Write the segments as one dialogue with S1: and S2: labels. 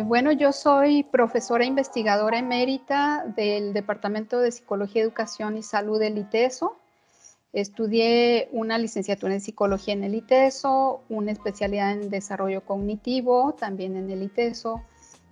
S1: Bueno, yo soy profesora investigadora emérita del Departamento de Psicología, Educación y Salud del ITESO. Estudié una licenciatura en psicología en el ITESO, una especialidad en desarrollo cognitivo también en el ITESO.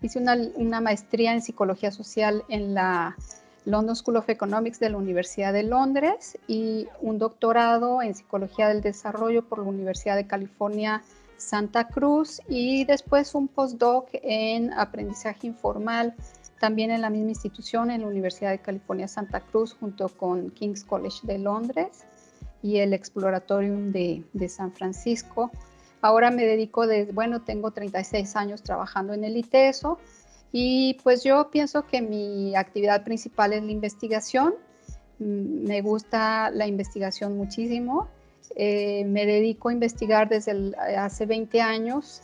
S1: Hice una maestría en psicología social en la London School of Economics de la Universidad de Londres y un doctorado en psicología del desarrollo por la Universidad de California, Santa Cruz, y después un postdoc en aprendizaje informal también en la misma institución, en la Universidad de California, Santa Cruz, junto con King's College de Londres y el Exploratorium de San Francisco. Ahora me dedico tengo 36 años trabajando en el ITESO y pues yo pienso que mi actividad principal es la investigación. Me gusta la investigación muchísimo. Me dedico a investigar desde hace 20 años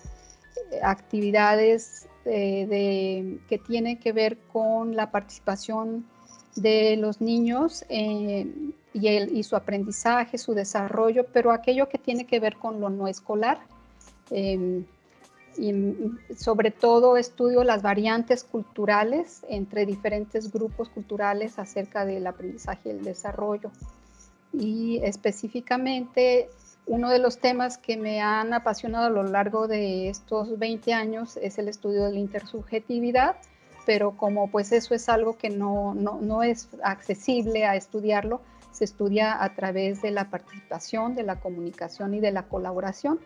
S1: actividades que tienen que ver con la participación de los niños y su aprendizaje, su desarrollo, pero aquello que tiene que ver con lo no escolar. Y sobre todo estudio las variantes culturales entre diferentes grupos culturales acerca del aprendizaje y el desarrollo. Y específicamente uno de los temas que me han apasionado a lo largo de estos 20 años es el estudio de la intersubjetividad, pero como pues eso es algo que no es accesible a estudiarlo, se estudia a través de la participación, de la comunicación y de la colaboración.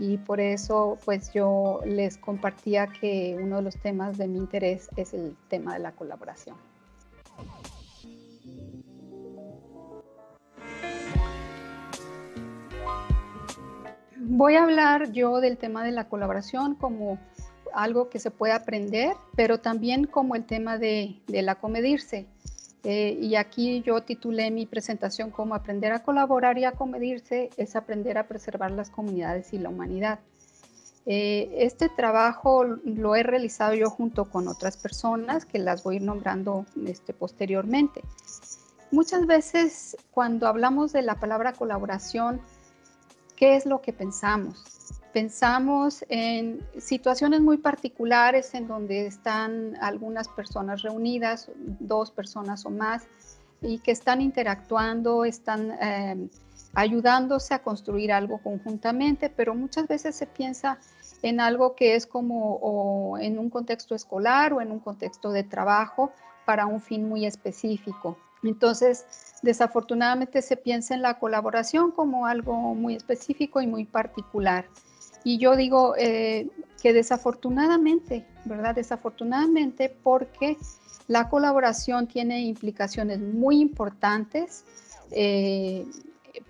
S1: Y por eso pues yo les compartía que uno de los temas de mi interés es el tema de la colaboración. Voy a hablar yo del tema de la colaboración como algo que se puede aprender, pero también como el tema del acomedirse. Y aquí yo titulé mi presentación como aprender a colaborar y acomedirse es aprender a preservar las comunidades y la humanidad. Este trabajo lo he realizado yo junto con otras personas que las voy a ir nombrando posteriormente. Muchas veces cuando hablamos de la palabra colaboración, ¿qué es lo que pensamos? Pensamos en situaciones muy particulares en donde están algunas personas reunidas, 2 personas o más, y que están interactuando, están ayudándose a construir algo conjuntamente, pero muchas veces se piensa en algo que es como o en un contexto escolar o en un contexto de trabajo para un fin muy específico. Entonces, desafortunadamente se piensa en la colaboración como algo muy específico y muy particular. Y yo digo que desafortunadamente, ¿verdad? Desafortunadamente porque la colaboración tiene implicaciones muy importantes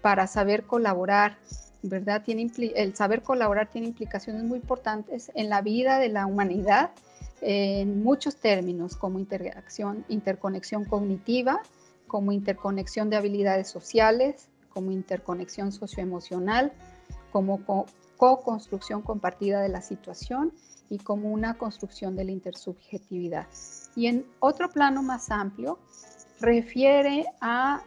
S1: para saber colaborar, ¿verdad? El saber colaborar tiene implicaciones muy importantes en la vida de la humanidad en muchos términos, como interconexión cognitiva, como interconexión de habilidades sociales, como interconexión socioemocional, como co-construcción compartida de la situación y como una construcción de la intersubjetividad. Y en otro plano más amplio, refiere a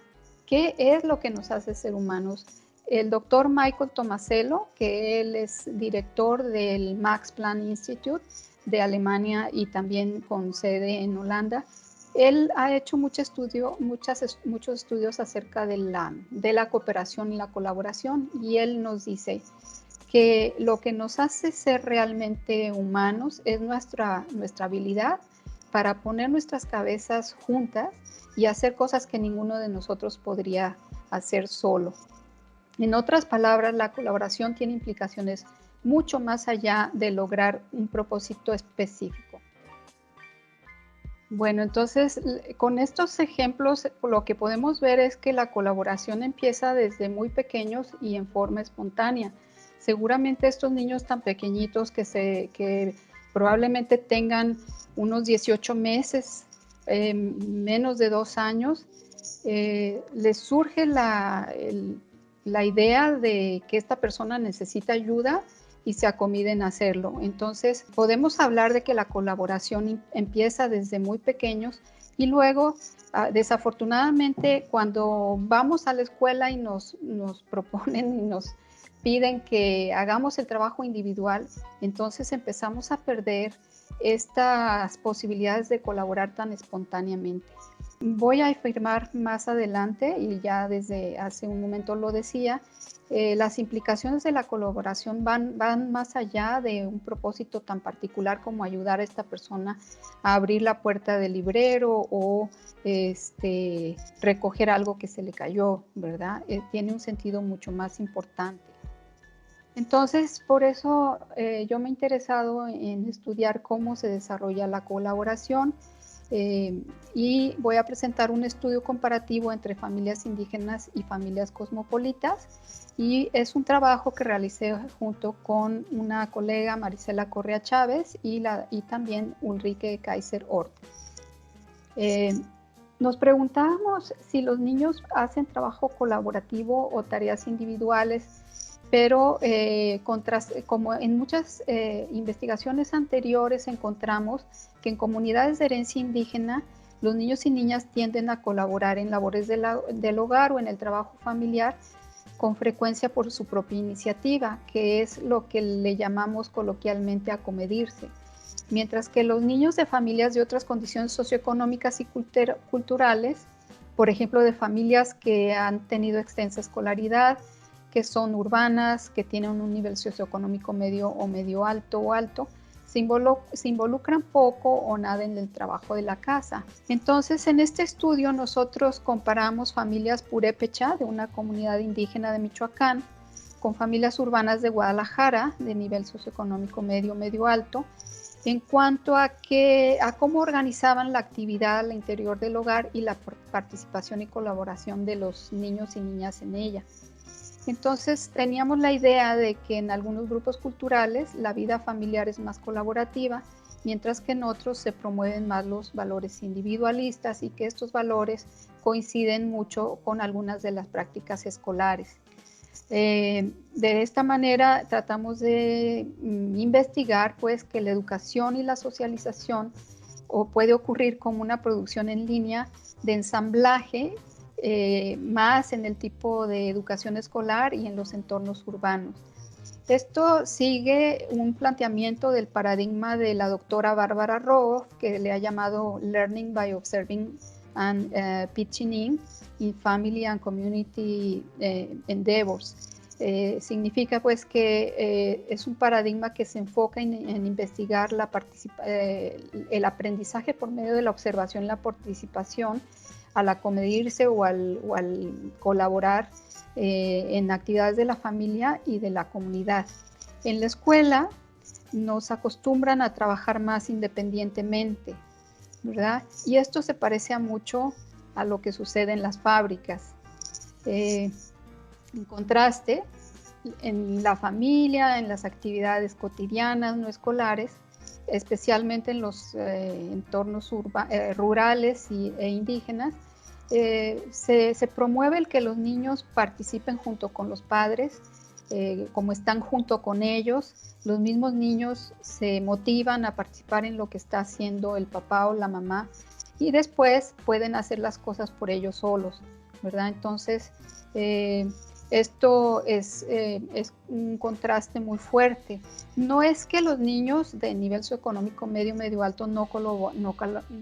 S1: qué es lo que nos hace ser humanos. El doctor Michael Tomasello, que él es director del Max Planck Institute de Alemania y también con sede en Holanda, él ha hecho muchos estudios acerca de la cooperación y la colaboración, y él nos dice que lo que nos hace ser realmente humanos es nuestra habilidad para poner nuestras cabezas juntas y hacer cosas que ninguno de nosotros podría hacer solo. En otras palabras, la colaboración tiene implicaciones mucho más allá de lograr un propósito específico. Bueno, entonces, con estos ejemplos, lo que podemos ver es que la colaboración empieza desde muy pequeños y en forma espontánea. Seguramente estos niños tan pequeñitos que probablemente tengan unos 18 meses, menos de 2 años, les surge la idea de que esta persona necesita ayuda y se acomiden a hacerlo. Entonces, podemos hablar de que la colaboración empieza desde muy pequeños y luego, desafortunadamente, cuando vamos a la escuela y nos proponen y nos piden que hagamos el trabajo individual, entonces empezamos a perder estas posibilidades de colaborar tan espontáneamente. Voy a afirmar más adelante, y ya desde hace un momento lo decía, las implicaciones de la colaboración van más allá de un propósito tan particular como ayudar a esta persona a abrir la puerta del librero o recoger algo que se le cayó, ¿verdad? Tiene un sentido mucho más importante. Entonces, por eso yo me he interesado en estudiar cómo se desarrolla la colaboración y voy a presentar un estudio comparativo entre familias indígenas y familias cosmopolitas, y es un trabajo que realicé junto con una colega, Marisela Correa Chávez, y también Ulrike Kaiser Ort. Nos preguntábamos si los niños hacen trabajo colaborativo o tareas individuales, pero como en muchas investigaciones anteriores encontramos que en comunidades de herencia indígena los niños y niñas tienden a colaborar en labores del hogar o en el trabajo familiar con frecuencia por su propia iniciativa, que es lo que le llamamos coloquialmente acomedirse. Mientras que los niños de familias de otras condiciones socioeconómicas y culturales, por ejemplo, de familias que han tenido extensa escolaridad, que son urbanas, que tienen un nivel socioeconómico medio o medio alto o alto, se involucran poco o nada en el trabajo de la casa. Entonces, en este estudio nosotros comparamos familias purépecha de una comunidad indígena de Michoacán con familias urbanas de Guadalajara de nivel socioeconómico medio, medio alto, en cuanto a cómo organizaban la actividad al interior del hogar y la participación y colaboración de los niños y niñas en ella. Entonces teníamos la idea de que en algunos grupos culturales la vida familiar es más colaborativa, mientras que en otros se promueven más los valores individualistas y que estos valores coinciden mucho con algunas de las prácticas escolares. De esta manera tratamos de investigar pues que la educación y la socialización puede ocurrir como una producción en línea de ensamblaje, más en el tipo de educación escolar y en los entornos urbanos. Esto sigue un planteamiento del paradigma de la doctora Bárbara Rogoff, que le ha llamado Learning by Observing and Pitching in Family and Community Endeavors. Significa pues que es un paradigma que se enfoca en investigar el aprendizaje por medio de la observación y la participación al acomedirse o al colaborar en actividades de la familia y de la comunidad. En la escuela nos acostumbran a trabajar más independientemente, ¿verdad? Y esto se parece mucho a lo que sucede en las fábricas. En contraste, en la familia, en las actividades cotidianas no escolares, especialmente en los entornos rurales e indígenas, se promueve el que los niños participen junto con los padres, como están junto con ellos. Los mismos niños se motivan a participar en lo que está haciendo el papá o la mamá y después pueden hacer las cosas por ellos solos, ¿verdad? Entonces, esto es un contraste muy fuerte. No es que los niños de nivel socioeconómico medio, medio alto no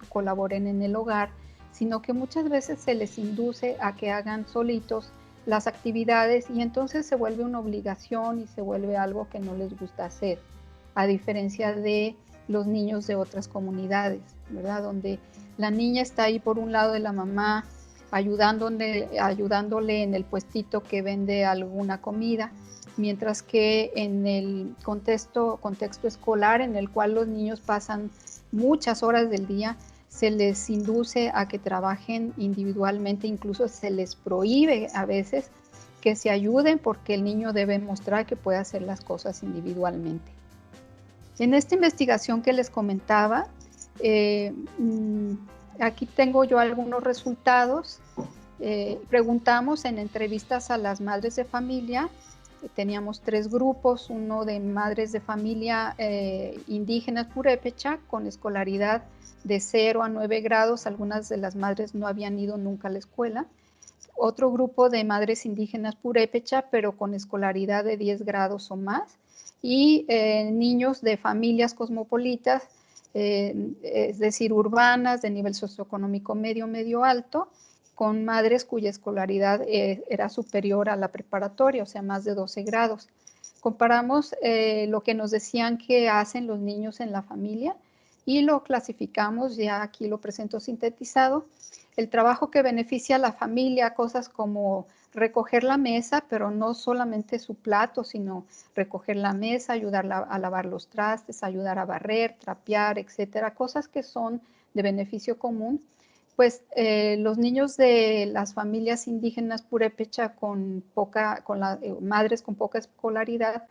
S1: colaboren en el hogar, sino que muchas veces se les induce a que hagan solitos las actividades y entonces se vuelve una obligación y se vuelve algo que no les gusta hacer, a diferencia de los niños de otras comunidades, ¿verdad? Donde la niña está ahí por un lado de la mamá, ayudándole en el puestito que vende alguna comida, mientras que en el contexto escolar en el cual los niños pasan muchas horas del día, se les induce a que trabajen individualmente, incluso se les prohíbe a veces que se ayuden porque el niño debe mostrar que puede hacer las cosas individualmente. En esta investigación que les comentaba, aquí tengo yo algunos resultados. Preguntamos en entrevistas a las madres de familia, teníamos 3 grupos, uno de madres de familia indígenas purépecha con escolaridad de 0 a 9 grados, algunas de las madres no habían ido nunca a la escuela, otro grupo de madres indígenas purépecha pero con escolaridad de 10 grados o más, y niños de familias cosmopolitas es decir, urbanas, de nivel socioeconómico medio, medio alto, con madres cuya escolaridad era superior a la preparatoria, o sea, más de 12 grados. Comparamos lo que nos decían que hacen los niños en la familia y lo clasificamos, ya aquí lo presento sintetizado. El trabajo que beneficia a la familia, cosas como recoger la mesa, pero no solamente su plato, sino recoger la mesa, ayudar a lavar los trastes, ayudar a barrer, trapear, etcétera, cosas que son de beneficio común. Pues los niños de las familias indígenas purépecha madres con poca escolaridad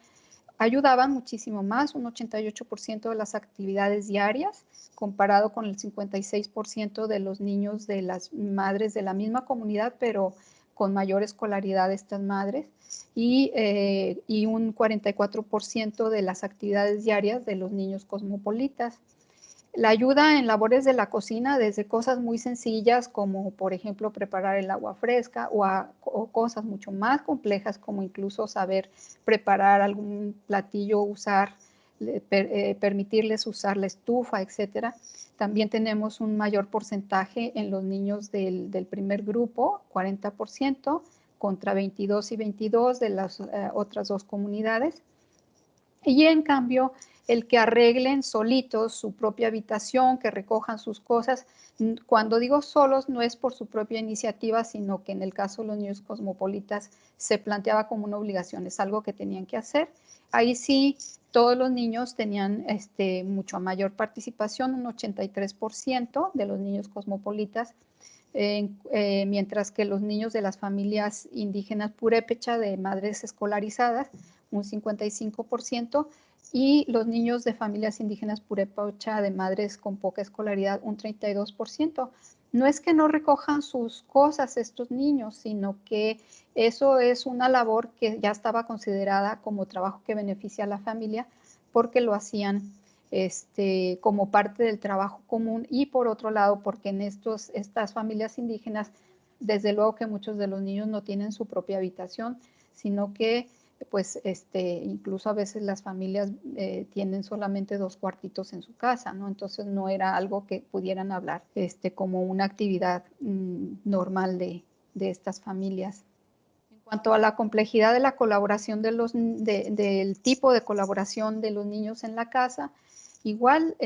S1: ayudaban muchísimo más, un 88% de las actividades diarias, comparado con el 56% de los niños de las madres de la misma comunidad, pero con mayor escolaridad estas madres, y un 44% de las actividades diarias de los niños cosmopolitas. La ayuda en labores de la cocina, desde cosas muy sencillas como, por ejemplo, preparar el agua fresca o cosas mucho más complejas como incluso saber preparar algún platillo, permitirles usar la estufa, etcétera. También tenemos un mayor porcentaje en los niños del primer grupo, 40%, contra 22 y 22 de las otras dos comunidades. Y en cambio, el que arreglen solitos su propia habitación, que recojan sus cosas, cuando digo solos no es por su propia iniciativa, sino que en el caso de los niños cosmopolitas se planteaba como una obligación, es algo que tenían que hacer. Ahí sí, todos los niños tenían mucho mayor participación, un 83% de los niños cosmopolitas, mientras que los niños de las familias indígenas purépecha de madres escolarizadas, un 55%, y los niños de familias indígenas purépecha de madres con poca escolaridad, un 32%. No es que no recojan sus cosas estos niños, sino que eso es una labor que ya estaba considerada como trabajo que beneficia a la familia porque lo hacían como parte del trabajo común, y por otro lado porque en estas familias indígenas desde luego que muchos de los niños no tienen su propia habitación, sino que pues incluso a veces las familias tienen solamente 2 cuartitos en su casa, ¿no? Entonces no era algo que pudieran hablar como una actividad normal de estas familias. En cuanto a la complejidad de la colaboración del tipo de colaboración de los niños en la casa, igual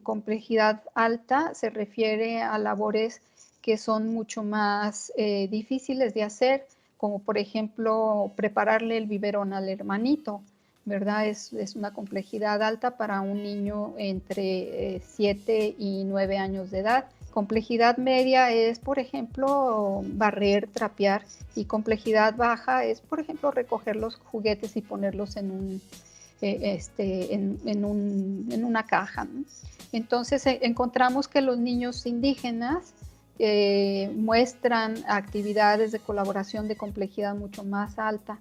S1: complejidad alta se refiere a labores que son mucho más difíciles de hacer, como por ejemplo prepararle el biberón al hermanito, ¿verdad? Es una complejidad alta para un niño entre 7 y 9 años de edad. Complejidad media es, por ejemplo, barrer, trapear, y complejidad baja es, por ejemplo, recoger los juguetes y ponerlos en una caja, ¿no? Entonces encontramos que los niños indígenas muestran actividades de colaboración de complejidad mucho más alta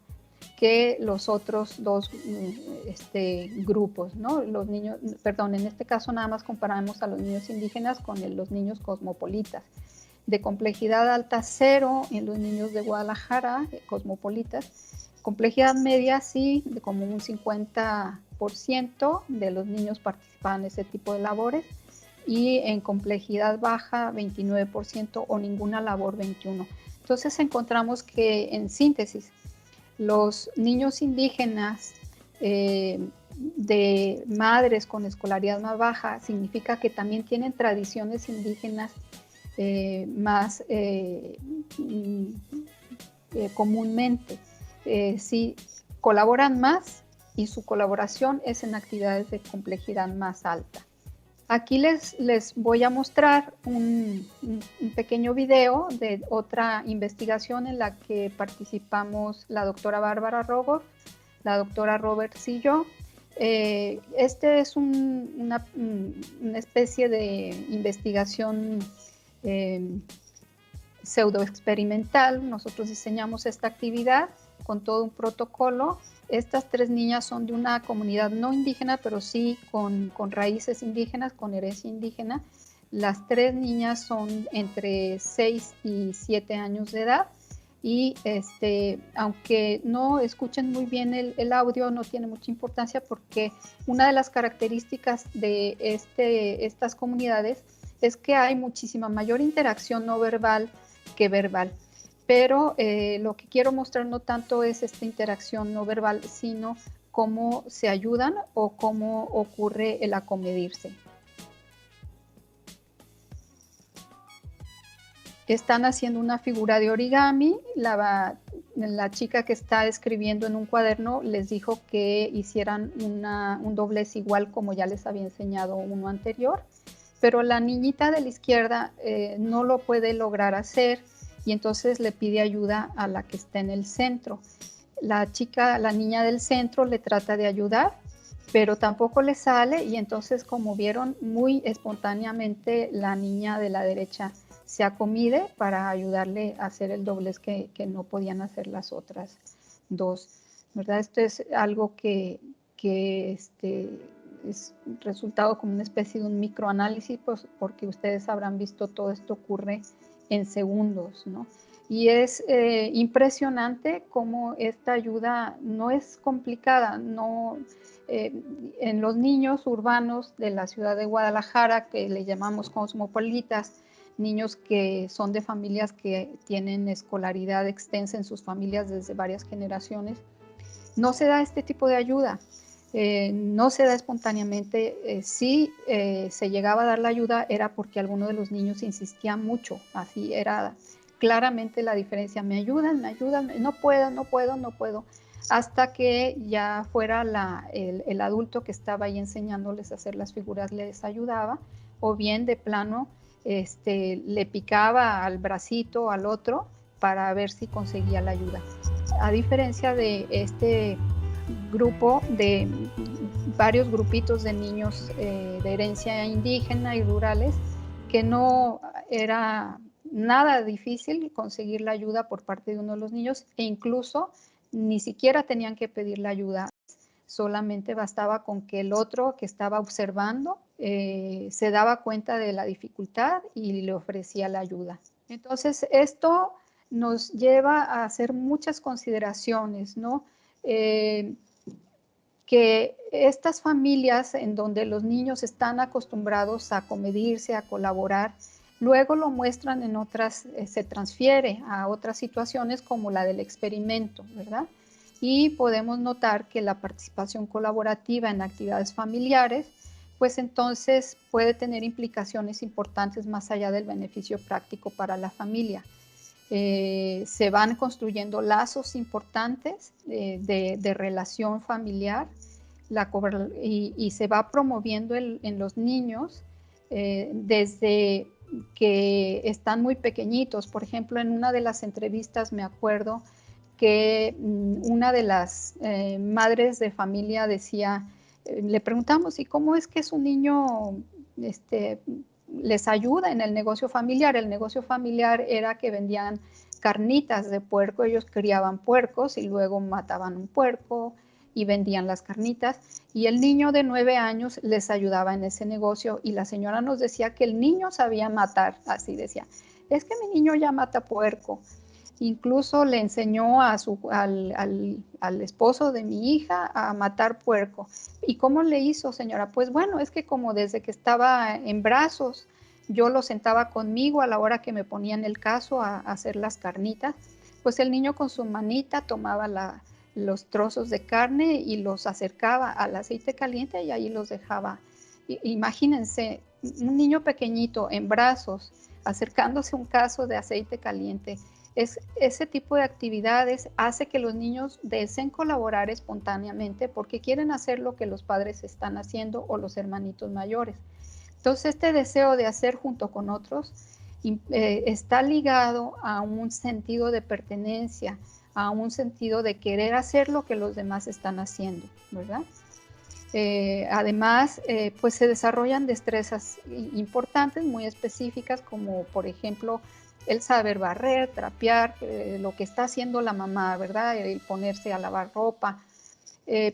S1: que los otros dos grupos, ¿no? Los niños, perdón, en este caso nada más comparamos a los niños indígenas con los niños cosmopolitas. De complejidad alta 0 en los niños de Guadalajara, cosmopolitas. Complejidad media sí, de como un 50% de los niños participaban en ese tipo de labores, y en complejidad baja 29% o ninguna labor 21%. Entonces encontramos que en síntesis los niños indígenas de madres con escolaridad más baja significa que también tienen tradiciones indígenas más comúnmente. Sí, colaboran más y su colaboración es en actividades de complejidad más alta. Aquí les voy a mostrar un pequeño video de otra investigación en la que participamos la doctora Bárbara Rogoff, la doctora Roberts y yo. Este es una especie de investigación pseudoexperimental. Nosotros diseñamos esta actividad con todo un protocolo. Estas 3 niñas son de una comunidad no indígena, pero sí con raíces indígenas, con herencia indígena. Las 3 niñas son entre 6 y 7 años de edad. Y aunque no escuchen muy bien el audio, no tiene mucha importancia porque una de las características de estas comunidades es que hay muchísima mayor interacción no verbal que verbal. Pero lo que quiero mostrar no tanto es esta interacción no verbal, sino cómo se ayudan o cómo ocurre el acomedirse. Están haciendo una figura de origami. La chica que está escribiendo en un cuaderno les dijo que hicieran un doblez igual como ya les había enseñado uno anterior, pero la niñita de la izquierda no lo puede lograr hacer y entonces le pide ayuda a la que está en el centro. La niña del centro le trata de ayudar, pero tampoco le sale y entonces, como vieron, muy espontáneamente la niña de la derecha se acomide para ayudarle a hacer el doblez que no podían hacer las otras dos, ¿verdad? Esto es algo que es resultado como una especie de un microanálisis, pues, porque ustedes habrán visto todo esto ocurre en segundos, ¿no? Y es impresionante cómo esta ayuda no es complicada, no, en los niños urbanos de la ciudad de Guadalajara, que le llamamos cosmopolitas, niños que son de familias que tienen escolaridad extensa en sus familias desde varias generaciones, no se da este tipo de ayuda. No se da espontáneamente. Si se llegaba a dar la ayuda era porque alguno de los niños insistía mucho, así era claramente la diferencia, me ayudan, no puedo, hasta que ya fuera el adulto que estaba ahí enseñándoles a hacer las figuras les ayudaba, o bien de plano le picaba al bracito al otro para ver si conseguía la ayuda. A diferencia de este grupo de varios grupitos de niños de herencia indígena y rurales, que no era nada difícil conseguir la ayuda por parte de uno de los niños e incluso ni siquiera tenían que pedir la ayuda, solamente bastaba con que el otro que estaba observando se daba cuenta de la dificultad y le ofrecía la ayuda. Entonces, esto nos lleva a hacer muchas consideraciones, ¿no? Que estas familias en donde los niños están acostumbrados a comedirse, a colaborar, luego lo muestran en otras, se transfiere a otras situaciones como la del experimento, ¿verdad? Y podemos notar que la participación colaborativa en actividades familiares, pues entonces puede tener implicaciones importantes más allá del beneficio práctico para la familia. Se van construyendo lazos importantes de relación familiar y se va promoviendo en los niños desde que están muy pequeñitos. Por ejemplo, en una de las entrevistas me acuerdo que una de las madres de familia decía, le preguntamos, ¿y cómo es que su niño les ayuda en el negocio familiar? El negocio familiar era que vendían carnitas de puerco, ellos criaban puercos y luego mataban un puerco y vendían las carnitas, y el niño de 9 años les ayudaba en ese negocio y la señora nos decía que el niño sabía matar, así decía, es que mi niño ya mata puerco. Incluso le enseñó al esposo de mi hija a matar puerco. ¿Y cómo le hizo, señora? Pues bueno, es que como desde que estaba en brazos, yo lo sentaba conmigo a la hora que me ponían el caso a hacer las carnitas, pues el niño con su manita tomaba los trozos de carne y los acercaba al aceite caliente y ahí los dejaba. Imagínense, un niño pequeñito en brazos, acercándose a un caso de aceite caliente. Ese tipo de actividades hace que los niños deseen colaborar espontáneamente porque quieren hacer lo que los padres están haciendo o los hermanitos mayores. Entonces, este deseo de hacer junto con otros está ligado a un sentido de pertenencia, a un sentido de querer hacer lo que los demás están haciendo, ¿verdad? Además, pues se desarrollan destrezas importantes, muy específicas, como por ejemplo el saber barrer, trapear, lo que está haciendo la mamá, ¿verdad? El ponerse a lavar ropa,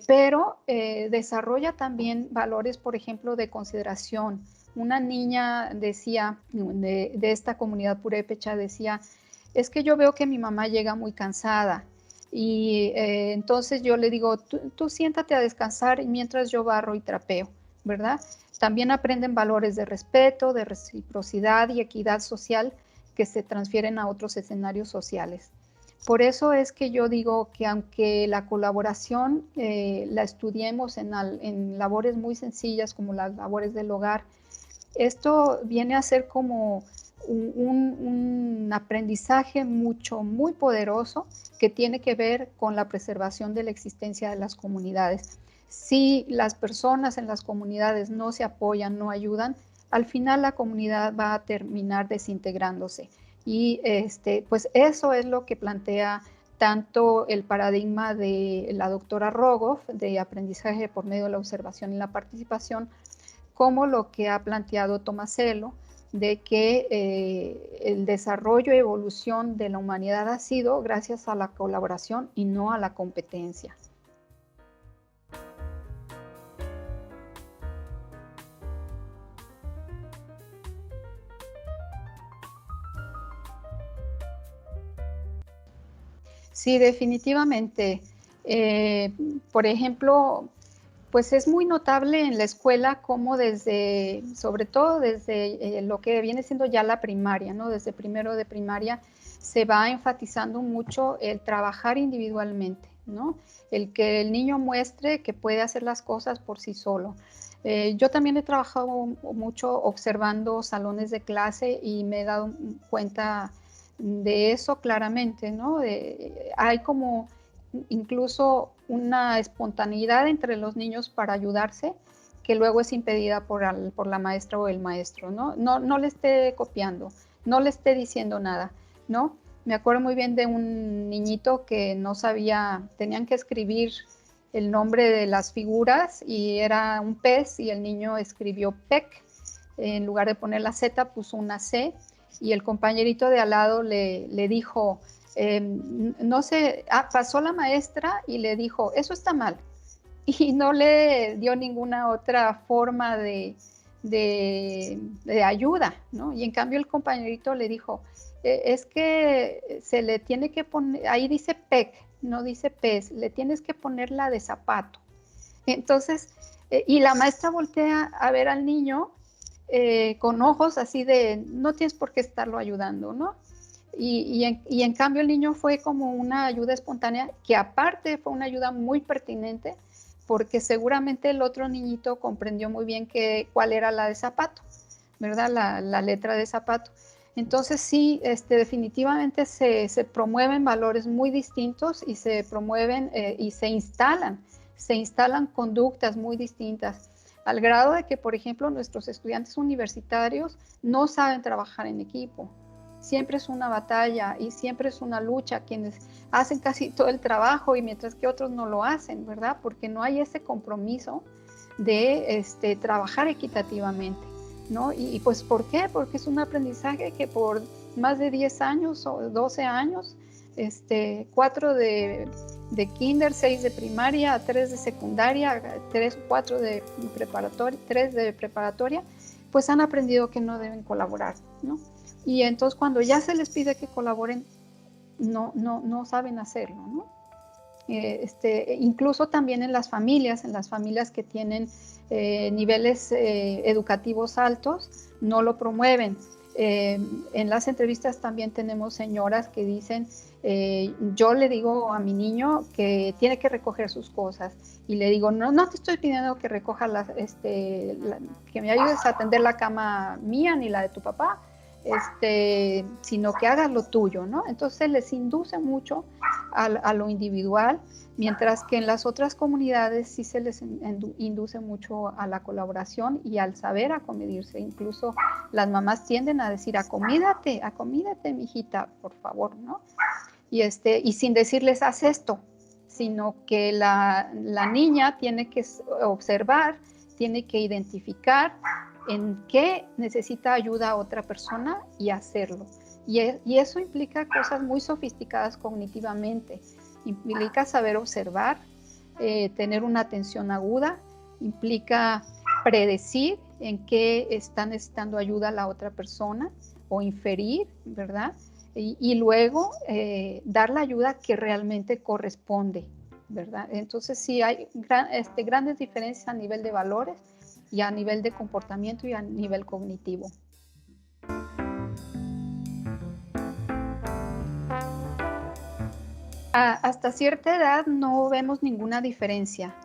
S1: pero desarrolla también valores, por ejemplo, de consideración. Una niña decía, de esta comunidad purépecha, decía, es que yo veo que mi mamá llega muy cansada y entonces yo le digo, tú siéntate a descansar mientras yo barro y trapeo, ¿verdad? También aprenden valores de respeto, de reciprocidad y equidad social que se transfieren a otros escenarios sociales. Por eso es que yo digo que aunque la colaboración la estudiemos en labores muy sencillas como las labores del hogar, esto viene a ser como un aprendizaje muy poderoso que tiene que ver con la preservación de la existencia de las comunidades. Si las personas en las comunidades no se apoyan, no ayudan, al final la comunidad va a terminar desintegrándose. Y pues eso es lo que plantea tanto el paradigma de la doctora Rogoff, de aprendizaje por medio de la observación y la participación, como lo que ha planteado Tomasello, de que el desarrollo y evolución de la humanidad ha sido gracias a la colaboración y no a la competencia. Sí, definitivamente. Por ejemplo, pues es muy notable en la escuela cómo sobre todo desde lo que viene siendo ya la primaria, ¿no? Desde primero de primaria se va enfatizando mucho el trabajar individualmente, ¿no? El que el niño muestre que puede hacer las cosas por sí solo. Yo también he trabajado mucho observando salones de clase y me he dado cuenta de eso claramente, ¿no? Hay como incluso una espontaneidad entre los niños para ayudarse que luego es impedida por la maestra o el maestro, ¿no? No le esté copiando, no le esté diciendo nada, ¿no? Me acuerdo muy bien de un niñito que no sabía, tenían que escribir el nombre de las figuras y era un pez y el niño escribió pec, en lugar de poner la Z puso una C y el compañerito de al lado le dijo, no sé, pasó la maestra y le dijo, eso está mal. Y no le dio ninguna otra forma de ayuda, ¿no? Y en cambio el compañerito le dijo, es que se le tiene que poner, ahí dice pec, no dice pez, le tienes que poner la de zapato. Entonces, y la maestra voltea a ver al niño con ojos así de, no tienes por qué estarlo ayudando, ¿no? Y en cambio el niño fue como una ayuda espontánea, que aparte fue una ayuda muy pertinente, porque seguramente el otro niñito comprendió muy bien cuál era la de zapato, ¿verdad? La letra de zapato. Entonces sí, definitivamente se promueven valores muy distintos y se promueven y se instalan conductas muy distintas, al grado de que, por ejemplo, nuestros estudiantes universitarios no saben trabajar en equipo. Siempre es una batalla y siempre es una lucha, quienes hacen casi todo el trabajo y mientras que otros no lo hacen, ¿verdad? Porque no hay ese compromiso de trabajar equitativamente, ¿no? Y pues, ¿por qué? Porque es un aprendizaje que por más de 10 años o 12 años, 4 de kinder, 6 de primaria, 3 de secundaria, 3 o 4 de preparatoria, 3 de preparatoria, pues han aprendido que no deben colaborar, ¿no? Y entonces cuando ya se les pide que colaboren, no saben hacerlo, ¿no? Incluso también en las familias que tienen niveles educativos altos, no lo promueven. En las entrevistas también tenemos señoras que dicen, yo le digo a mi niño que tiene que recoger sus cosas y le digo, no te estoy pidiendo que recoja que me ayudes a atender la cama mía ni la de tu papá, sino que hagas lo tuyo, ¿no? Entonces les induce mucho a lo individual, mientras que en las otras comunidades sí se les induce mucho a la colaboración y al saber acomedirse. Incluso las mamás tienden a decir, acomídate, mijita, por favor, ¿no? Y sin decirles, haz esto, sino que la niña tiene que observar, tiene que identificar en qué necesita ayuda a otra persona y hacerlo. Y eso implica cosas muy sofisticadas cognitivamente. Implica saber observar, tener una atención aguda, implica predecir en qué está necesitando ayuda la otra persona o inferir, ¿verdad? y luego dar la ayuda que realmente corresponde, ¿verdad? Entonces sí hay grandes diferencias a nivel de valores y a nivel de comportamiento y a nivel cognitivo. Hasta cierta edad no vemos ninguna diferencia.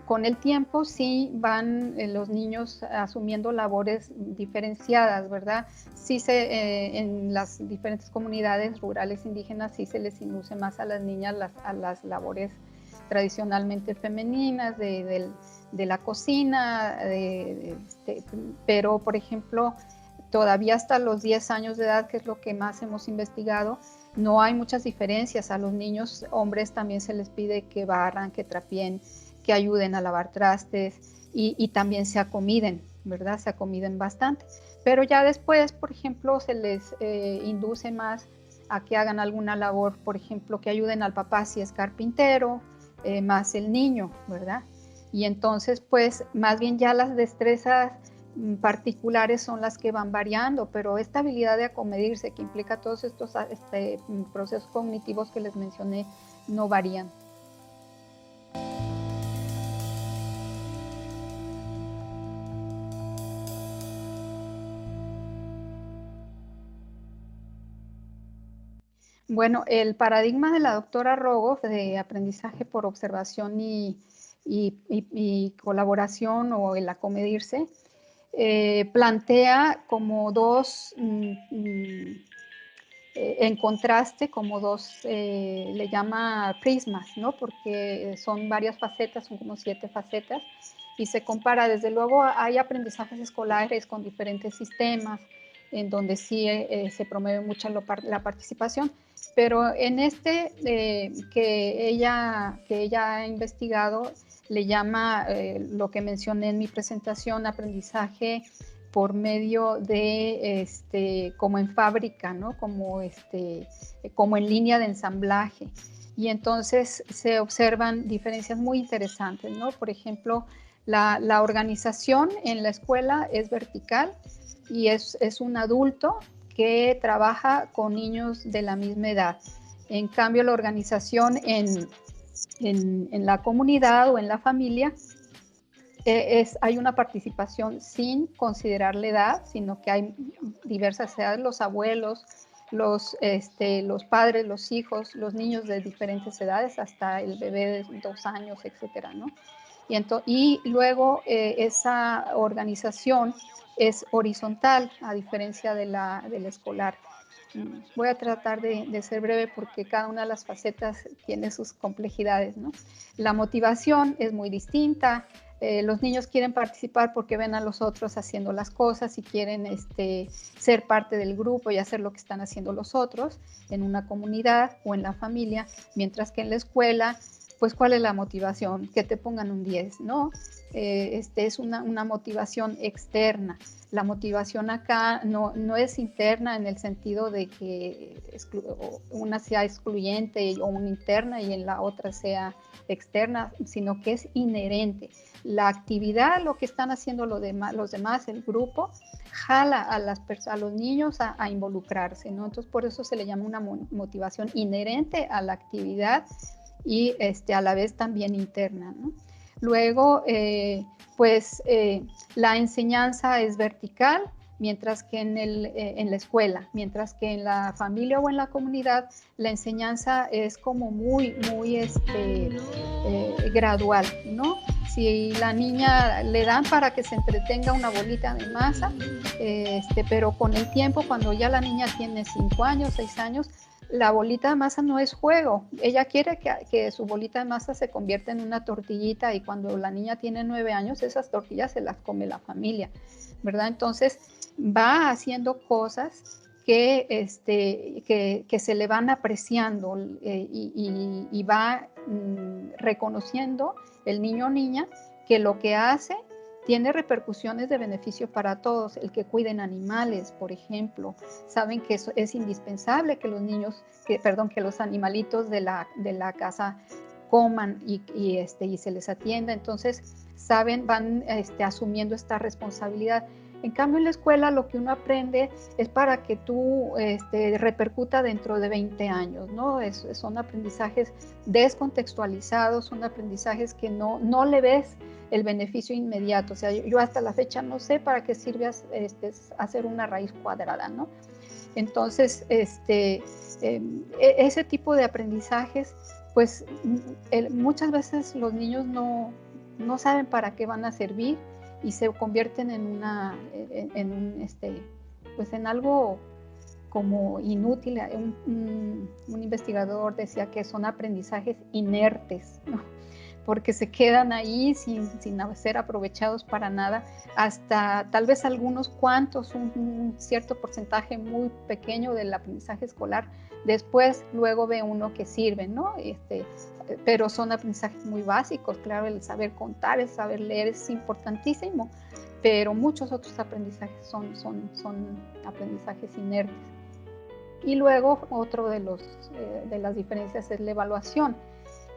S1: Con el tiempo sí van los niños asumiendo labores diferenciadas, ¿verdad? Sí en las diferentes comunidades rurales indígenas sí se les induce más a las niñas a las labores tradicionalmente femeninas de la cocina, pero por ejemplo, todavía hasta los 10 años de edad, que es lo que más hemos investigado, no hay muchas diferencias. A los niños hombres también se les pide que barran, que trapeen, que ayuden a lavar trastes y también se acomiden, ¿verdad? Se acomiden bastante. Pero ya después, por ejemplo, se les induce más a que hagan alguna labor, por ejemplo, que ayuden al papá si es carpintero, más el niño, ¿verdad? Y entonces, pues, más bien ya las destrezas particulares son las que van variando, pero esta habilidad de acomedirse que implica todos estos procesos cognitivos que les mencioné no varían. Bueno, el paradigma de la doctora Rogoff de aprendizaje por observación y colaboración o el acomedirse plantea como dos en contraste como dos, le llama prismas, ¿no? Porque son varias facetas, son como 7 facetas, y se compara, desde luego hay aprendizajes escolares con diferentes sistemas, en donde sí se promueve mucho la participación, pero en que ella ha investigado, le llama lo que mencioné en mi presentación, aprendizaje por medio de, como en fábrica, ¿no? Como en línea de ensamblaje. Y entonces se observan diferencias muy interesantes, ¿no? Por ejemplo, la organización en la escuela es vertical y es un adulto que trabaja con niños de la misma edad. En cambio, la organización en la comunidad o en la familia hay una participación sin considerar la edad, sino que hay diversas edades, los abuelos, los padres, los hijos, los niños de diferentes edades, hasta el bebé de 2 años, etcétera, ¿no? Y luego esa organización es horizontal, a diferencia de la escolar. Voy a tratar de ser breve porque cada una de las facetas tiene sus complejidades, ¿no? La motivación es muy distinta. Los niños quieren participar porque ven a los otros haciendo las cosas y quieren ser parte del grupo y hacer lo que están haciendo los otros en una comunidad o en la familia, mientras que en la escuela, pues, ¿cuál es la motivación? Que te pongan un 10, ¿no? Es una motivación externa. La motivación acá no es interna en el sentido de que una sea excluyente o una interna y en la otra sea externa, sino que es inherente. La actividad, lo que están haciendo los demás, el grupo, jala a los niños a involucrarse, ¿no? Entonces, por eso se le llama una motivación inherente a la actividad y a la vez también interna, ¿no? Luego, la enseñanza es vertical, mientras que en la escuela, mientras que en la familia o en la comunidad, la enseñanza es como muy gradual, ¿no? Si la niña le dan para que se entretenga una bolita de masa, pero con el tiempo, cuando ya la niña tiene 5 años, 6 años, la bolita de masa no es juego. Ella quiere que su bolita de masa se convierta en una tortillita y cuando la niña tiene 9 años, esas tortillas se las come la familia, ¿verdad? Entonces va haciendo cosas que se le van apreciando y va reconociendo el niño o niña que lo que hace tiene repercusiones de beneficio para todos. El que cuiden animales, por ejemplo, saben que eso es indispensable que que los animalitos de la casa coman y se les atienda. Entonces, van asumiendo esta responsabilidad. En cambio, en la escuela lo que uno aprende es para que tú repercuta dentro de 20 años, ¿no? Son aprendizajes descontextualizados, son aprendizajes que no le ves el beneficio inmediato. O sea, yo hasta la fecha no sé para qué sirve hacer una raíz cuadrada, ¿no? Entonces, ese tipo de aprendizajes, pues muchas veces los niños no saben para qué van a servir y se convierten pues en algo como inútil. Un investigador decía que son aprendizajes inertes, ¿no? Porque se quedan ahí sin ser aprovechados para nada, hasta tal vez algunos cuantos, un cierto porcentaje muy pequeño del aprendizaje escolar, después luego ve uno que sirven, ¿no? Pero son aprendizajes muy básicos, claro, el saber contar, el saber leer es importantísimo, pero muchos otros aprendizajes son aprendizajes inertes. Y luego otro de las diferencias es la evaluación.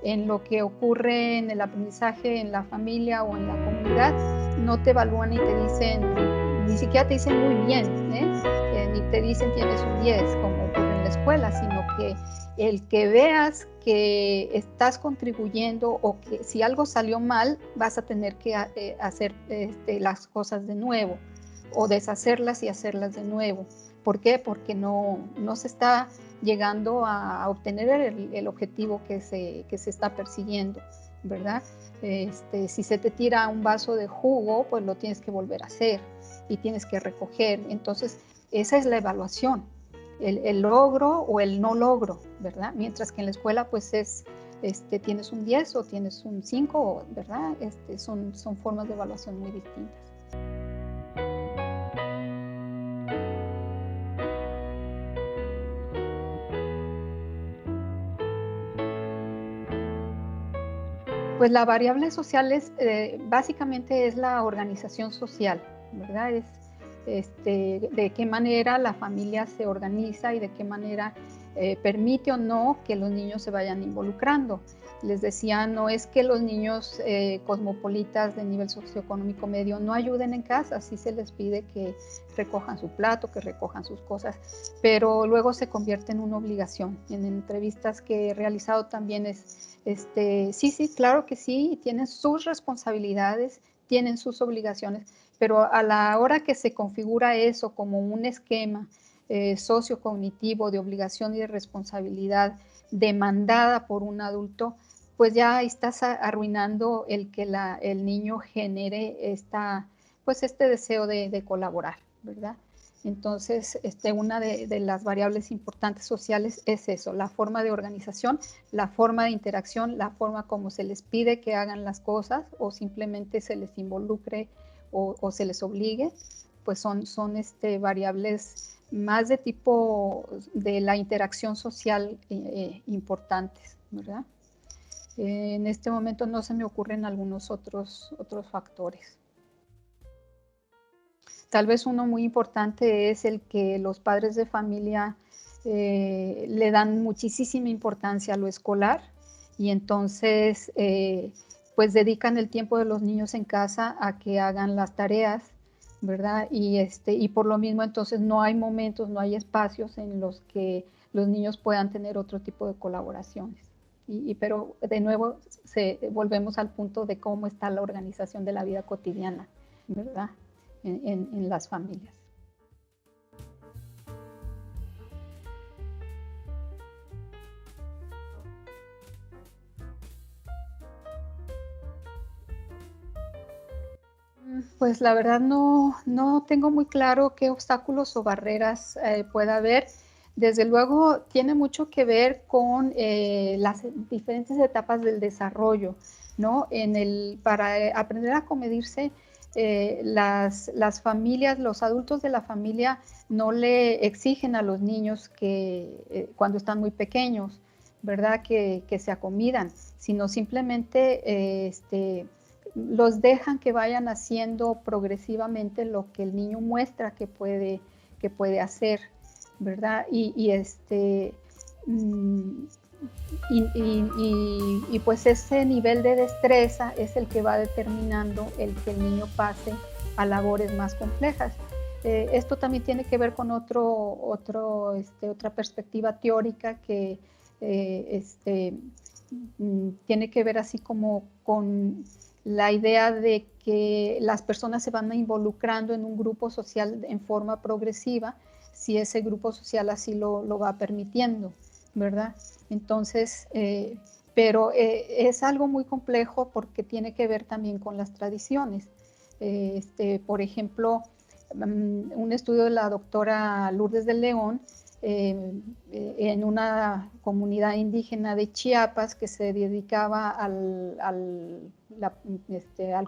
S1: En lo que ocurre en el aprendizaje en la familia o en la comunidad, no te evalúan y te dicen, ni siquiera te dicen muy bien, ni te dicen tienes un 10 como ocurre en la escuela, sino que el que veas que estás contribuyendo o que si algo salió mal, vas a tener que hacer las cosas de nuevo o deshacerlas y hacerlas de nuevo. ¿Por qué? Porque no se está llegando a obtener el objetivo que se está persiguiendo, ¿verdad? Si se te tira un vaso de jugo, pues lo tienes que volver a hacer y tienes que recoger. Entonces, esa es la evaluación, el logro o el no logro, ¿verdad? Mientras que en la escuela, pues tienes un 10 o tienes un 5, ¿verdad? Son formas de evaluación muy distintas. Pues la variable social básicamente es la organización social, ¿verdad? De qué manera la familia se organiza y de qué manera permite o no que los niños se vayan involucrando. Les decía, no es que los niños cosmopolitas de nivel socioeconómico medio no ayuden en casa, sí se les pide que recojan su plato, que recojan sus cosas, pero luego se convierte en una obligación. En entrevistas que he realizado también sí, claro que sí, tienen sus responsabilidades, tienen sus obligaciones, pero a la hora que se configura eso como un esquema sociocognitivo de obligación y de responsabilidad demandada por un adulto, pues ya estás arruinando el que el niño genere este deseo de colaborar, ¿verdad? Entonces, una de las variables importantes sociales es eso, la forma de organización, la forma de interacción, la forma como se les pide que hagan las cosas o simplemente se les involucre o se les obligue, pues son variables más de tipo de la interacción social importantes, ¿verdad? En este momento no se me ocurren algunos otros factores. Tal vez uno muy importante es el que los padres de familia le dan muchísima importancia a lo escolar y entonces pues dedican el tiempo de los niños en casa a que hagan las tareas, ¿verdad? Y por lo mismo entonces no hay momentos, no hay espacios en los que los niños puedan tener otro tipo de colaboraciones. Pero de nuevo volvemos al punto de cómo está la organización de la vida cotidiana, ¿verdad? En las familias. Pues la verdad no tengo muy claro qué obstáculos o barreras pueda haber. Desde luego tiene mucho que ver con las diferentes etapas del desarrollo, ¿no? Para aprender a comedirse, las familias, los adultos de la familia no le exigen a los niños que cuando están muy pequeños, ¿verdad? Que se acomidan, sino simplemente los dejan que vayan haciendo progresivamente lo que el niño muestra que puede hacer, ¿verdad? Pues ese nivel de destreza es el que va determinando el que el niño pase a labores más complejas. Esto también tiene que ver con otra perspectiva teórica que tiene que ver así como con la idea de que las personas se van involucrando en un grupo social en forma progresiva si ese grupo social así lo va permitiendo, ¿verdad? Entonces, pero es algo muy complejo porque tiene que ver también con las tradiciones. Por ejemplo, un estudio de la doctora Lourdes del León en una comunidad indígena de Chiapas que se dedicaba al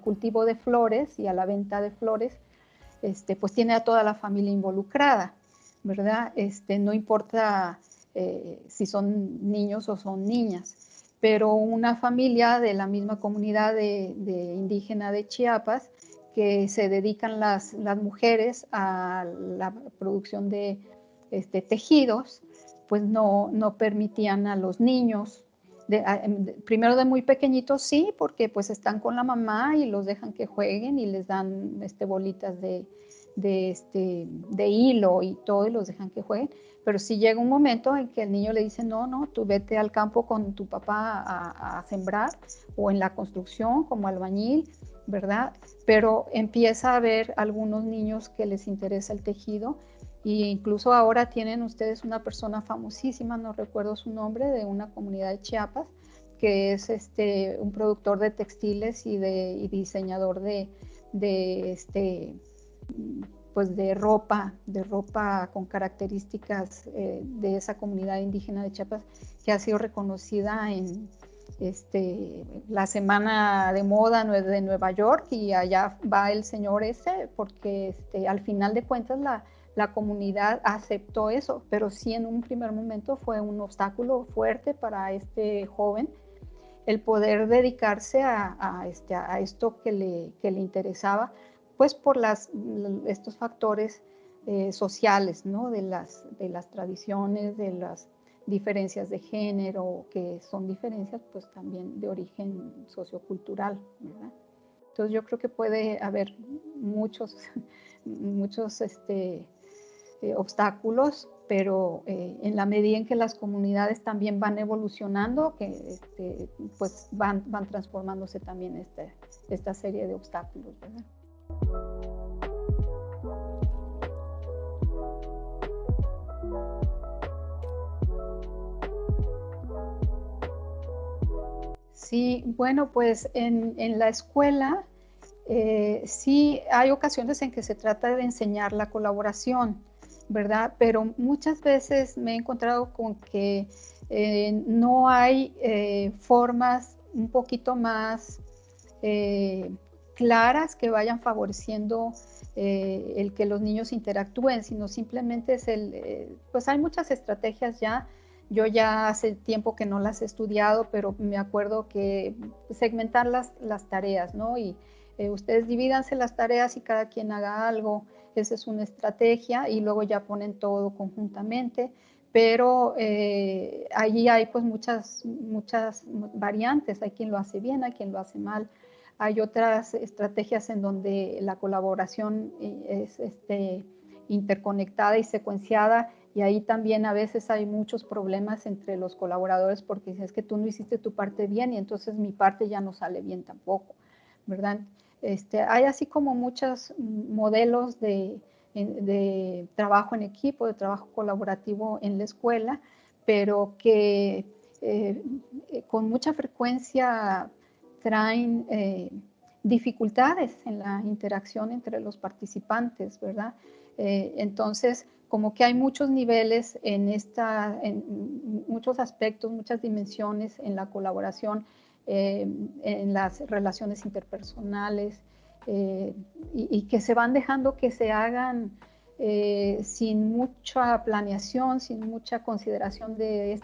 S1: cultivo de flores y a la venta de flores, pues tiene a toda la familia involucrada, ¿verdad? No importa si son niños o son niñas, pero una familia de la misma comunidad de indígena de Chiapas que se dedican las mujeres a la producción de tejidos, pues no permitían a los niños, primero de muy pequeñitos sí, porque pues están con la mamá y los dejan que jueguen y les dan bolitas de hilo y todo y los dejan que jueguen, pero sí llega un momento en que el niño le dice, no, tú vete al campo con tu papá a sembrar o en la construcción como albañil, ¿verdad? Pero empieza a haber algunos niños que les interesa el tejido e incluso ahora tienen ustedes una persona famosísima, no recuerdo su nombre, de una comunidad de Chiapas, que es un productor de textiles y diseñador pues de ropa con características de esa comunidad indígena de Chiapas, que ha sido reconocida en la semana de moda de Nueva York, y allá va el señor ese, porque al final de cuentas la comunidad aceptó eso, pero sí en un primer momento fue un obstáculo fuerte para este joven el poder dedicarse a esto que le interesaba, pues por estos factores sociales, ¿no? de las tradiciones, de las diferencias de género, que son diferencias pues también de origen sociocultural, ¿verdad? Entonces yo creo que puede haber muchos obstáculos, pero en la medida en que las comunidades también van evolucionando, que pues van transformándose también esta serie de obstáculos, ¿verdad? Sí, bueno, pues en la escuela sí hay ocasiones en que se trata de enseñar la colaboración, ¿verdad? Pero muchas veces me he encontrado con que no hay formas un poquito más claras que vayan favoreciendo el que los niños interactúen, sino simplemente es pues hay muchas estrategias ya. Yo ya hace tiempo que no las he estudiado, pero me acuerdo que segmentar las tareas, ¿no? Y ustedes divídanse las tareas y cada quien haga algo. Esa es una estrategia y luego ya ponen todo conjuntamente. Pero allí hay pues muchas variantes. Hay quien lo hace bien, hay quien lo hace mal. Hay otras estrategias en donde la colaboración es interconectada y secuenciada, y ahí también a veces hay muchos problemas entre los colaboradores porque es que tú no hiciste tu parte bien y entonces mi parte ya no sale bien tampoco, ¿verdad? Hay así como muchos modelos de trabajo en equipo, de trabajo colaborativo en la escuela, pero que con mucha frecuencia traen dificultades en la interacción entre los participantes, ¿verdad? Entonces, como que hay muchos niveles en muchos aspectos, muchas dimensiones en la colaboración, en las relaciones interpersonales, y que se van dejando que se hagan sin mucha planeación, sin mucha consideración de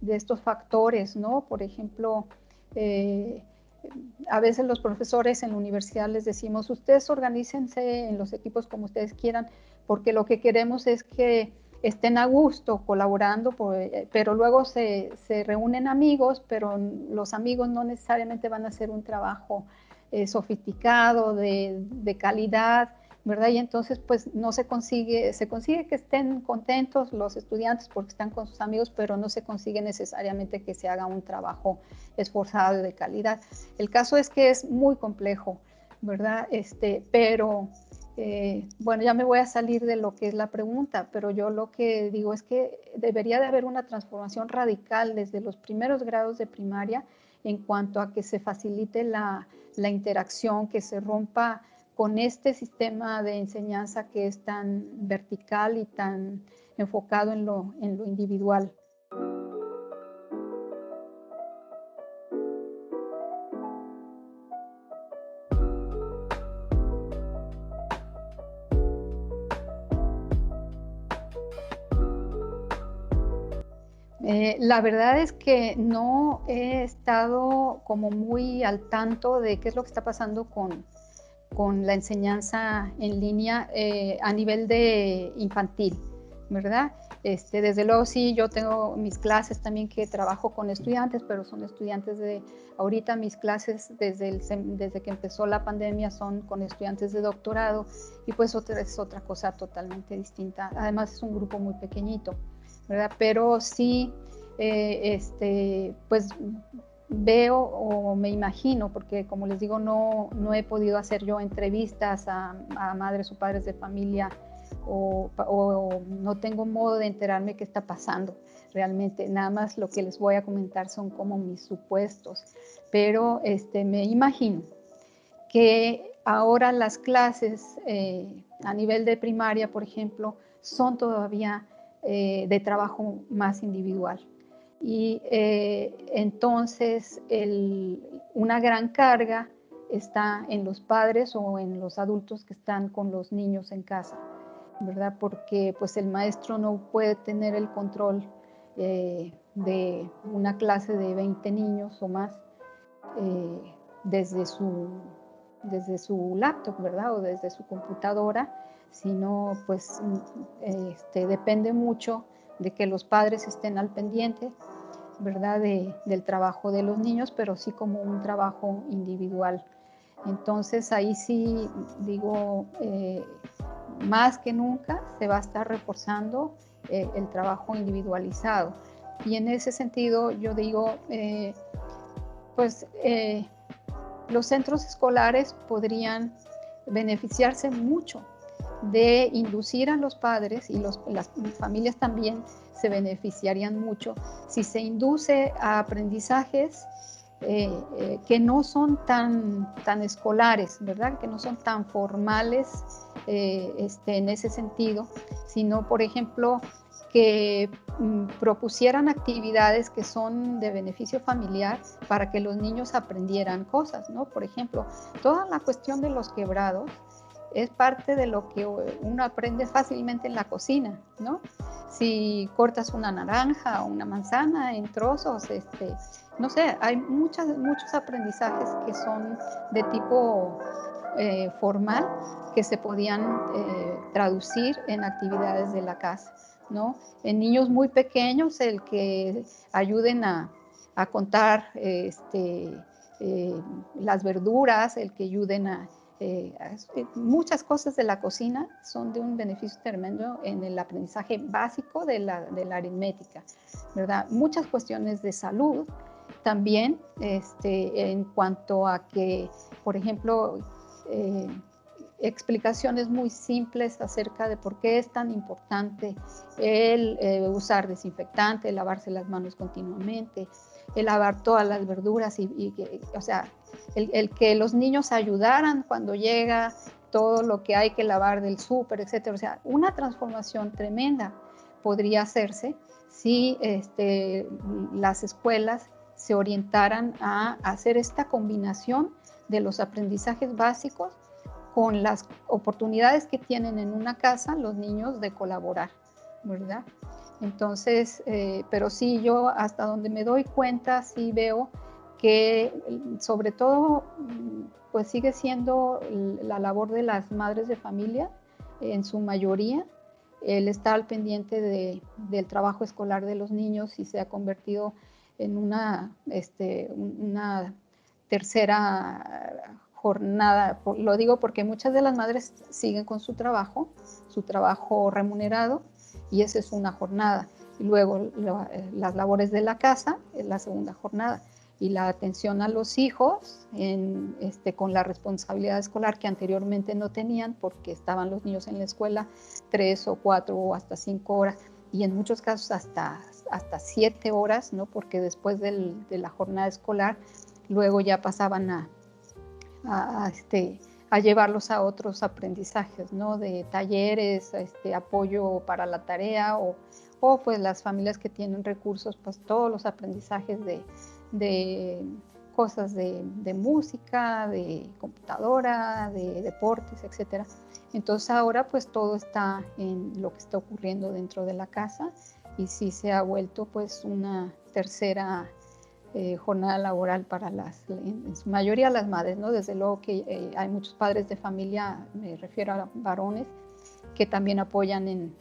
S1: estos factores, ¿no? Por ejemplo, a veces los profesores en la universidad les decimos, ustedes organícense en los equipos como ustedes quieran, porque lo que queremos es que estén a gusto colaborando, pero luego se reúnen amigos, pero los amigos no necesariamente van a hacer un trabajo sofisticado, de calidad, ¿verdad? Y entonces pues no se consigue que estén contentos los estudiantes porque están con sus amigos, pero no se consigue necesariamente que se haga un trabajo esforzado y de calidad. El caso es que es muy complejo, ¿verdad? Pero bueno, ya me voy a salir de lo que es la pregunta, pero yo lo que digo es que debería de haber una transformación radical desde los primeros grados de primaria en cuanto a que se facilite la interacción, que se rompa con este sistema de enseñanza que es tan vertical y tan enfocado en lo individual. La verdad es que no he estado como muy al tanto de qué es lo que está pasando con la enseñanza en línea a nivel de infantil, ¿verdad? Desde luego sí, yo tengo mis clases también que trabajo con estudiantes, pero son estudiantes ahorita mis clases desde que empezó la pandemia son con estudiantes de doctorado y pues es otra cosa totalmente distinta. Además es un grupo muy pequeñito, ¿verdad? Pero sí, pues veo o me imagino, porque como les digo, no he podido hacer yo entrevistas a madres o padres de familia o no tengo modo de enterarme qué está pasando realmente. Nada más lo que les voy a comentar son como mis supuestos, pero me imagino que ahora las clases a nivel de primaria, por ejemplo, son todavía de trabajo más individual. Y entonces una gran carga está en los padres o en los adultos que están con los niños en casa, ¿verdad? Porque pues el maestro no puede tener el control de una clase de 20 niños o más eh, desde, su, desde su laptop, ¿verdad? O desde su computadora, sino pues depende mucho de que los padres estén al pendiente, ¿verdad? Del trabajo de los niños, pero sí como un trabajo individual. Entonces ahí sí digo, más que nunca se va a estar reforzando el trabajo individualizado. Y en ese sentido yo digo, pues los centros escolares podrían beneficiarse mucho de inducir a los padres y las familias también se beneficiarían mucho si se induce a aprendizajes que no son tan escolares, ¿verdad? Que no son tan formales en ese sentido, sino, por ejemplo, que propusieran actividades que son de beneficio familiar para que los niños aprendieran cosas, ¿no? Por ejemplo, toda la cuestión de los quebrados es parte de lo que uno aprende fácilmente en la cocina, ¿no? Si cortas una naranja o una manzana en trozos, no sé, hay muchos aprendizajes que son de tipo formal que se podían traducir en actividades de la casa, ¿no? En niños muy pequeños, el que ayuden a contar las verduras, el que ayuden muchas cosas de la cocina son de un beneficio tremendo en el aprendizaje básico de la aritmética, ¿verdad? Muchas cuestiones de salud también, en cuanto a que, por ejemplo, explicaciones muy simples acerca de por qué es tan importante el usar desinfectante, el lavarse las manos continuamente, el lavar todas las verduras o sea, el que los niños ayudaran cuando llega todo lo que hay que lavar del súper, etcétera. O sea, una transformación tremenda podría hacerse si las escuelas se orientaran a hacer esta combinación de los aprendizajes básicos con las oportunidades que tienen en una casa los niños de colaborar, ¿verdad? Entonces, pero sí, yo hasta donde me doy cuenta, sí veo que sobre todo, pues sigue siendo la labor de las madres de familia, en su mayoría, el estar al pendiente del trabajo escolar de los niños y se ha convertido en una tercera jornada, lo digo porque muchas de las madres siguen con su trabajo remunerado, y esa es una jornada. Y luego las labores de la casa es la segunda jornada. Y la atención a los hijos con la responsabilidad escolar que anteriormente no tenían porque estaban los niños en la escuela 3 o 4 o hasta 5 horas, y en muchos casos hasta 7 horas, ¿no? Porque después de la jornada escolar luego ya pasaban a llevarlos a otros aprendizajes, ¿no? De talleres, apoyo para la tarea, o pues las familias que tienen recursos, pues todos los aprendizajes de cosas de música, de computadora, de deportes, etcétera. Entonces ahora pues todo está en lo que está ocurriendo dentro de la casa, y sí se ha vuelto pues una tercera jornada laboral para en su mayoría las madres, ¿no? Desde luego que hay muchos padres de familia, me refiero a varones, que también apoyan en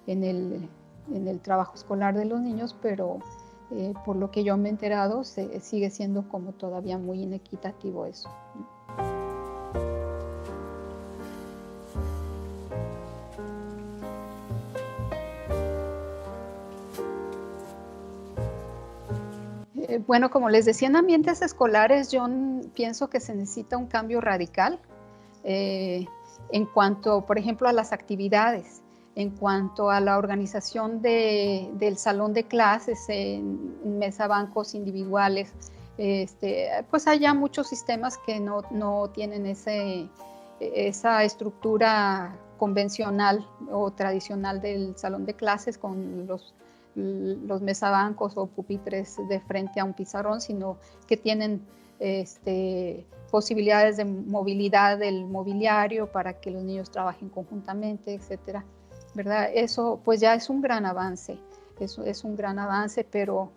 S1: el trabajo escolar de los niños, pero por lo que yo me he enterado, sigue siendo como todavía muy inequitativo eso. Bueno, como les decía, en ambientes escolares yo pienso que se necesita un cambio radical en cuanto, por ejemplo, a las actividades, en cuanto a la organización del salón de clases en mesabancos individuales. Pues hay ya muchos sistemas que no tienen esa estructura convencional o tradicional del salón de clases con los mesabancos o pupitres de frente a un pizarrón, sino que tienen posibilidades de movilidad del mobiliario para que los niños trabajen conjuntamente, etcétera, ¿verdad? Eso pues ya es un gran avance, eso es un gran avance, pero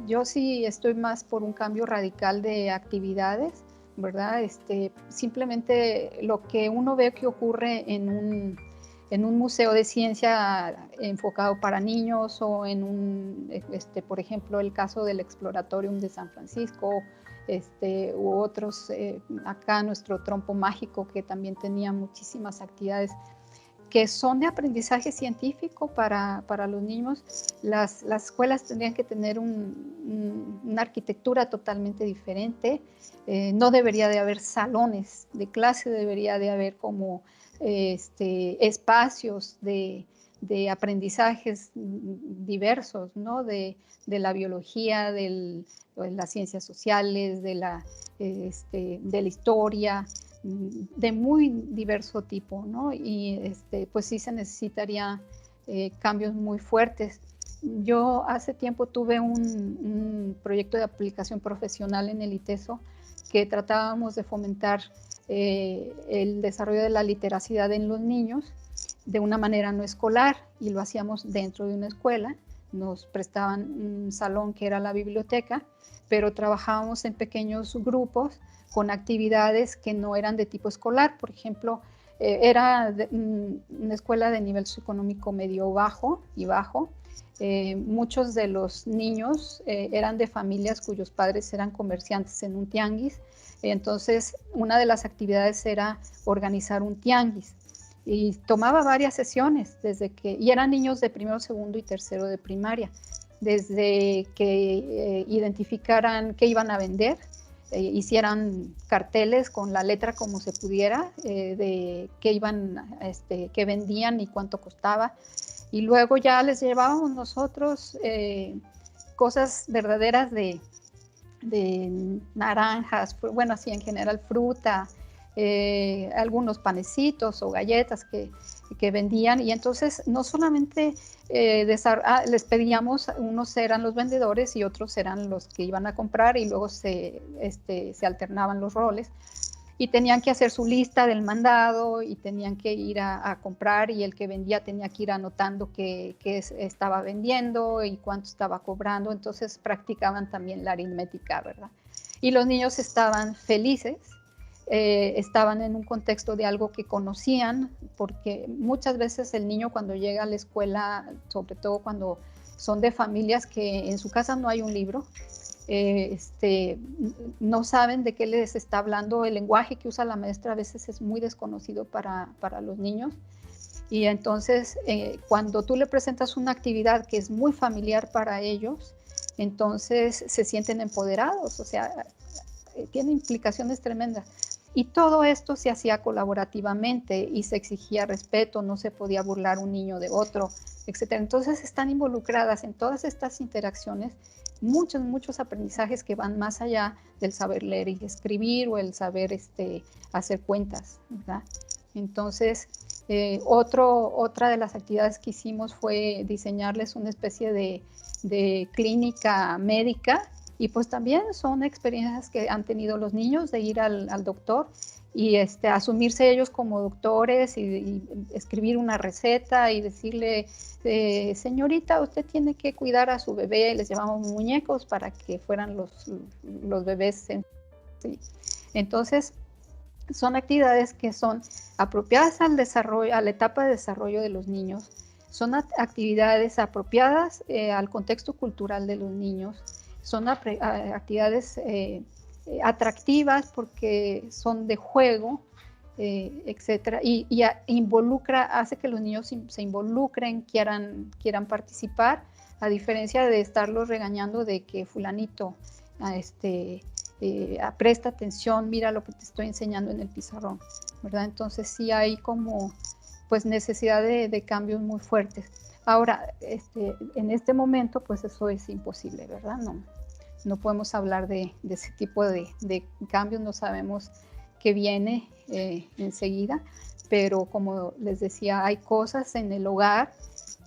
S1: yo sí estoy más por un cambio radical de actividades, ¿verdad? Simplemente lo que uno ve que ocurre en un museo de ciencia enfocado para niños, o por ejemplo, el caso del Exploratorium de San Francisco, u otros, acá nuestro Trompo Mágico, que también tenía muchísimas actividades que son de aprendizaje científico para los niños. Las escuelas tendrían que tener una arquitectura totalmente diferente. No debería de haber salones de clase, debería de haber como espacios de aprendizajes diversos, ¿no? De la biología, de las ciencias sociales, de la historia, de muy diverso tipo, ¿no? Y pues sí se necesitaría cambios muy fuertes. Yo hace tiempo tuve un proyecto de aplicación profesional en el ITESO que tratábamos de fomentar el desarrollo de la literacidad en los niños de una manera no escolar, y lo hacíamos dentro de una escuela. Nos prestaban un salón que era la biblioteca, pero trabajábamos en pequeños grupos con actividades que no eran de tipo escolar. Por ejemplo, era una escuela de nivel socioeconómico medio bajo y bajo. Muchos de los niños eran de familias cuyos padres eran comerciantes en un tianguis. Entonces, una de las actividades era organizar un tianguis, y tomaba varias sesiones, y eran niños de primero, segundo y tercero de primaria, desde que identificaran qué iban a vender, hicieran carteles con la letra como se pudiera, de qué vendían y cuánto costaba, y luego ya les llevábamos nosotros cosas verdaderas de naranjas, bueno, así en general fruta, algunos panecitos o galletas que vendían, y entonces no solamente les pedíamos, unos eran los vendedores y otros eran los que iban a comprar, y luego se alternaban los roles, y tenían que hacer su lista del mandado y tenían que ir a comprar, y el que vendía tenía que ir anotando qué estaba vendiendo y cuánto estaba cobrando. Entonces practicaban también la aritmética, ¿verdad? Y los niños estaban felices, estaban en un contexto de algo que conocían, porque muchas veces el niño cuando llega a la escuela, sobre todo cuando son de familias que en su casa no hay un libro, no saben de qué les está hablando, el lenguaje que usa la maestra a veces es muy desconocido para los niños. Y entonces, cuando tú le presentas una actividad que es muy familiar para ellos, entonces se sienten empoderados, o sea, tiene implicaciones tremendas. Y todo esto se hacía colaborativamente y se exigía respeto, no se podía burlar un niño de otro, etc. Entonces están involucradas en todas estas interacciones muchos aprendizajes que van más allá del saber leer y escribir o el saber hacer cuentas, ¿verdad? Entonces, otra de las actividades que hicimos fue diseñarles una especie de clínica médica, y pues también son experiencias que han tenido los niños de ir al doctor y asumirse ellos como doctores y escribir una receta y decirle, señorita, usted tiene que cuidar a su bebé, les llevamos muñecos para que fueran los bebés. Sí. Entonces, son actividades que son apropiadas al desarrollo, a la etapa de desarrollo de los niños, son actividades apropiadas al contexto cultural de los niños, son actividades atractivas porque son de juego, etcétera, y hace que los niños se involucren, quieran participar, a diferencia de estarlos regañando de que fulanito, presta atención, mira lo que te estoy enseñando en el pizarrón, ¿verdad? Entonces sí hay como pues necesidad de cambios muy fuertes. Ahora, en este momento pues eso es imposible, ¿verdad? No podemos hablar de ese tipo de cambios, no sabemos qué viene enseguida, pero como les decía, hay cosas en el hogar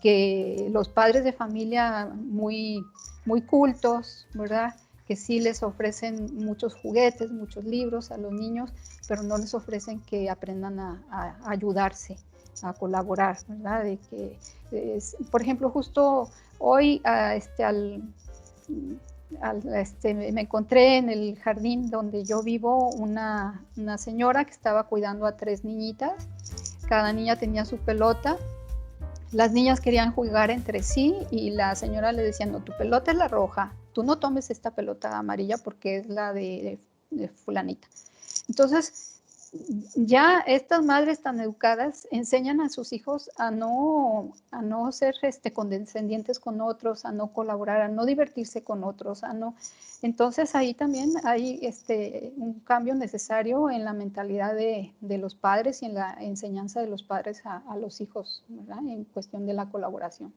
S1: que los padres de familia muy cultos, ¿verdad?, que sí les ofrecen muchos juguetes, muchos libros a los niños, pero no les ofrecen que aprendan a ayudarse, a colaborar, ¿verdad? De que, por ejemplo, justo hoy me encontré en el jardín donde yo vivo una señora que estaba cuidando a 3 niñitas, cada niña tenía su pelota. Las niñas querían jugar entre sí y la señora le decía, no, tu pelota es la roja, tú no tomes esta pelota amarilla porque es la de fulanita. Entonces, ya estas madres tan educadas enseñan a sus hijos a no ser condescendientes con otros, a no colaborar, a no divertirse con otros, a no. Entonces ahí también hay un cambio necesario en la mentalidad de los padres y en la enseñanza de los padres a los hijos, ¿verdad?, en cuestión de la colaboración.